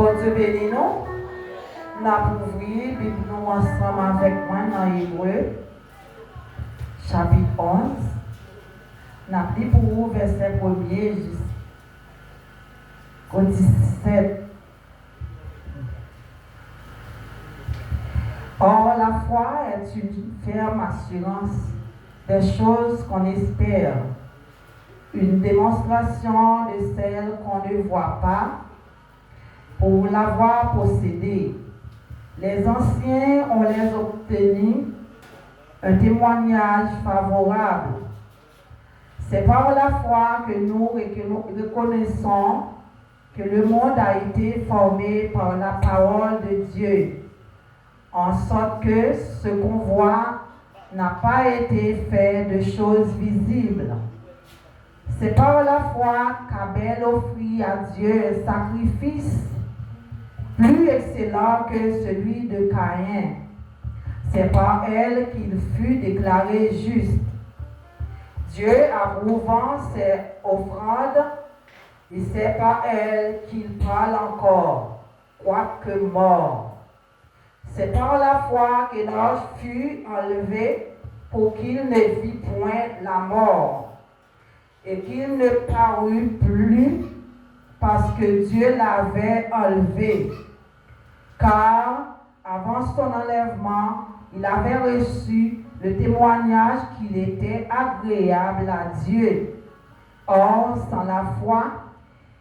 Bon Dieu bénis nous. Nous avons ouvert nous ensemble avec moi dans Hébreu, chapitre 11. Nous avons dit pour vous verset 1er jusqu'au 17. Or, la foi est une ferme assurance des choses qu'on espère, une démonstration de celles qu'on ne voit pas. Pour l'avoir possédée, les anciens ont les obtenu un témoignage favorable. C'est par la foi que nous reconnaissons que le monde a été formé par la parole de Dieu, en sorte que ce qu'on voit n'a pas été fait de choses visibles. C'est par la foi qu'Abel offrit à Dieu un sacrifice plus excellent que celui de Caïn. C'est par elle qu'il fut déclaré juste. Dieu approuvant ses offrandes, et c'est par elle qu'il parle encore, quoique mort. C'est par la foi qu'Enoch fut enlevé pour qu'il ne vit point la mort, et qu'il ne parut plus parce que Dieu l'avait enlevé. Car avant son enlèvement, il avait reçu le témoignage qu'il était agréable à Dieu. Or, sans la foi,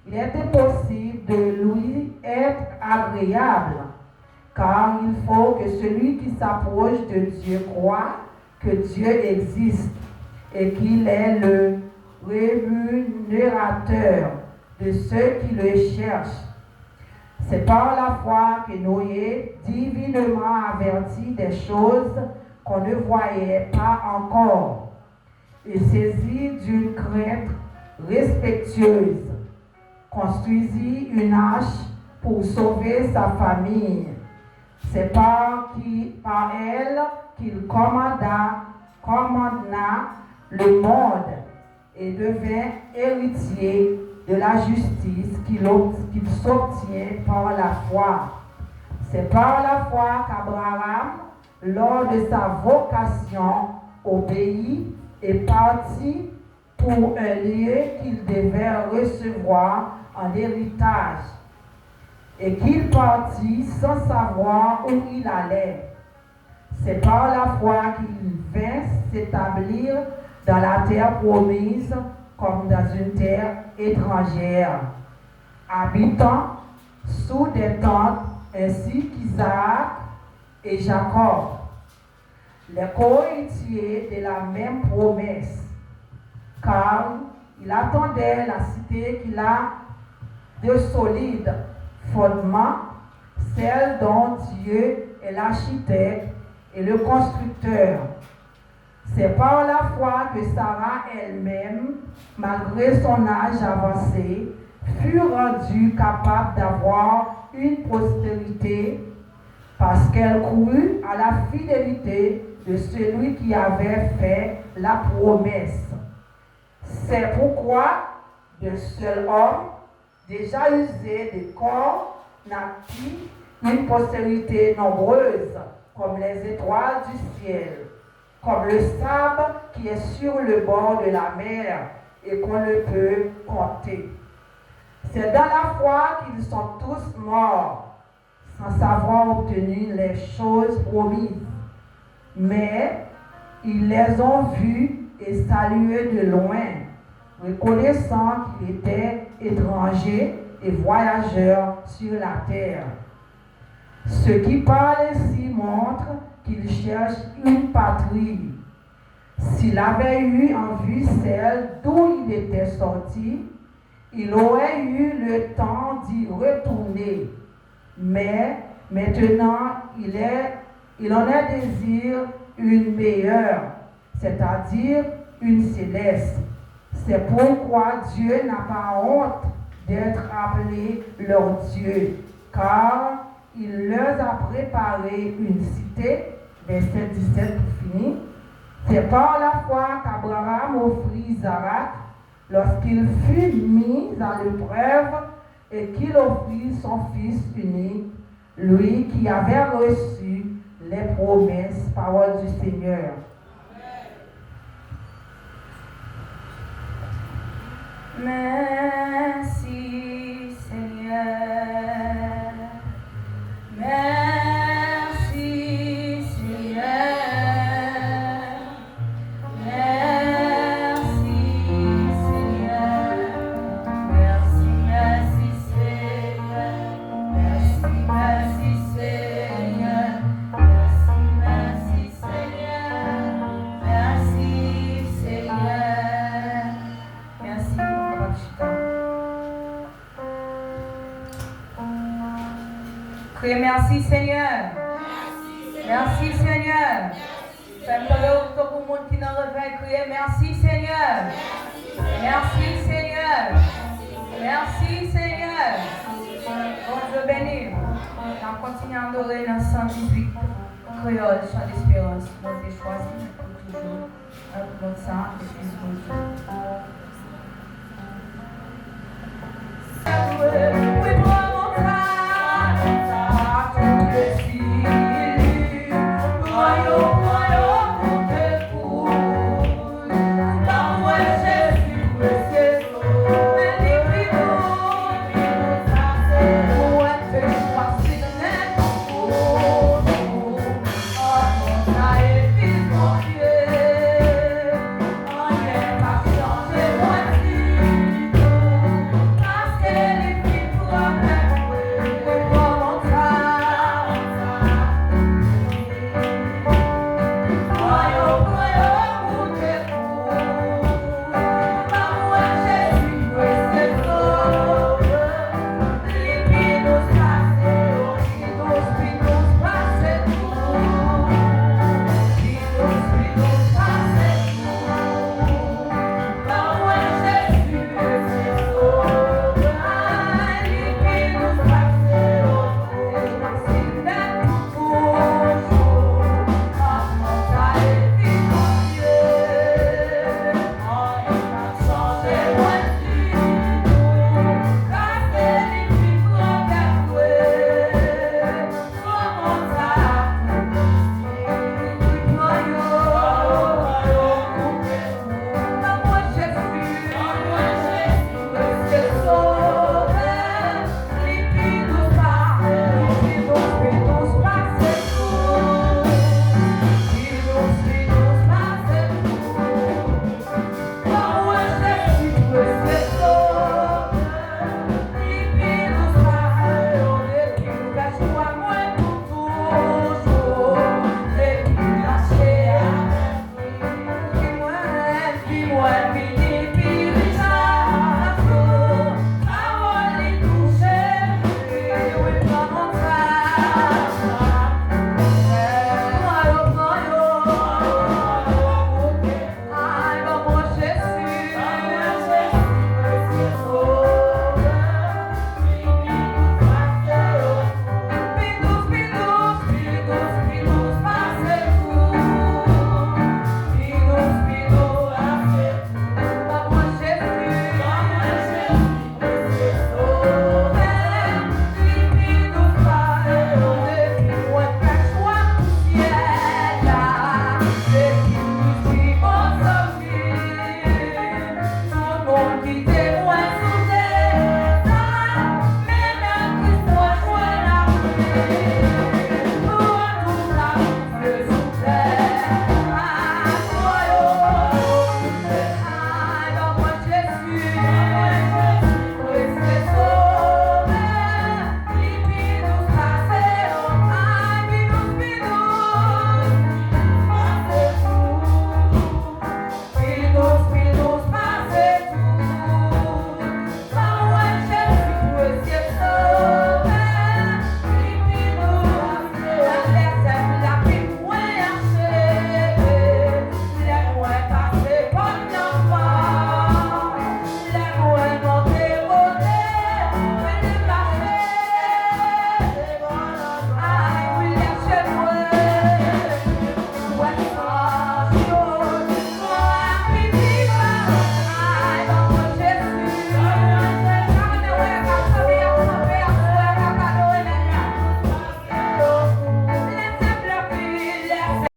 il est impossible de lui être agréable, car il faut que celui qui s'approche de Dieu croie que Dieu existe et qu'il est le rémunérateur de ceux qui le cherchent. C'est par la foi que Noé, divinement averti des choses qu'on ne voyait pas encore, et saisi d'une crainte respectueuse, construisit une arche pour sauver sa famille. C'est par elle qu'il commanda le monde et devint héritier de la justice qu'il s'obtient par la foi. C'est par la foi qu'Abraham, lors de sa vocation, obéit et partit pour un lieu qu'il devait recevoir en héritage, et qu'il partit sans savoir où il allait. C'est par la foi qu'il vint s'établir dans la terre promise, comme dans une terre étrangère, habitant sous des tentes ainsi qu'Isaac et Jacob, les co-héritiers de la même promesse, car il attendait la cité qu'il a de solides fondements, celle dont Dieu est l'architecte et le constructeur. C'est par la foi que Sarah elle-même, malgré son âge avancé, fut rendue capable d'avoir une postérité parce qu'elle crut à la fidélité de celui qui avait fait la promesse. C'est pourquoi d'un seul homme, déjà usé de corps, naquit une postérité nombreuse, comme les étoiles du ciel, comme le sable qui est sur le bord de la mer et qu'on ne peut compter. C'est dans la foi qu'ils sont tous morts, sans avoir obtenu les choses promises. Mais ils les ont vus et salués de loin, reconnaissant qu'ils étaient étrangers et voyageurs sur la terre. Ceux qui parlent ainsi montrent qu'il cherche une patrie. S'il avait eu en vue celle d'où il était sorti, il aurait eu le temps d'y retourner. Mais maintenant, il en a désir une meilleure, c'est-à-dire une céleste. C'est pourquoi Dieu n'a pas honte d'être appelé leur Dieu, car il leur a préparé une cité, verset 17 pour finir. C'est par la foi qu'Abraham offrit Isaac lorsqu'il fut mis à l'épreuve et qu'il offrit son Fils unique, lui qui avait reçu les promesses, parole du Seigneur. Merci Seigneur, merci Seigneur, merci Seigneur, merci, merci Seigneur, merci, merci Seigneur, merci, merci Seigneur, merci Seigneur, merci Papa Chita. Criez merci Seigneur. Merci Seigneur. Faites tout le monde qui nous réveille. Criez merci Seigneur. Merci Seigneur. Merci Seigneur. Bon Dieu béni. On continue à adorer dans 118 créole, chant d'espérance. Nous avons choisi pour toujours notre sang et Fils de Dieu.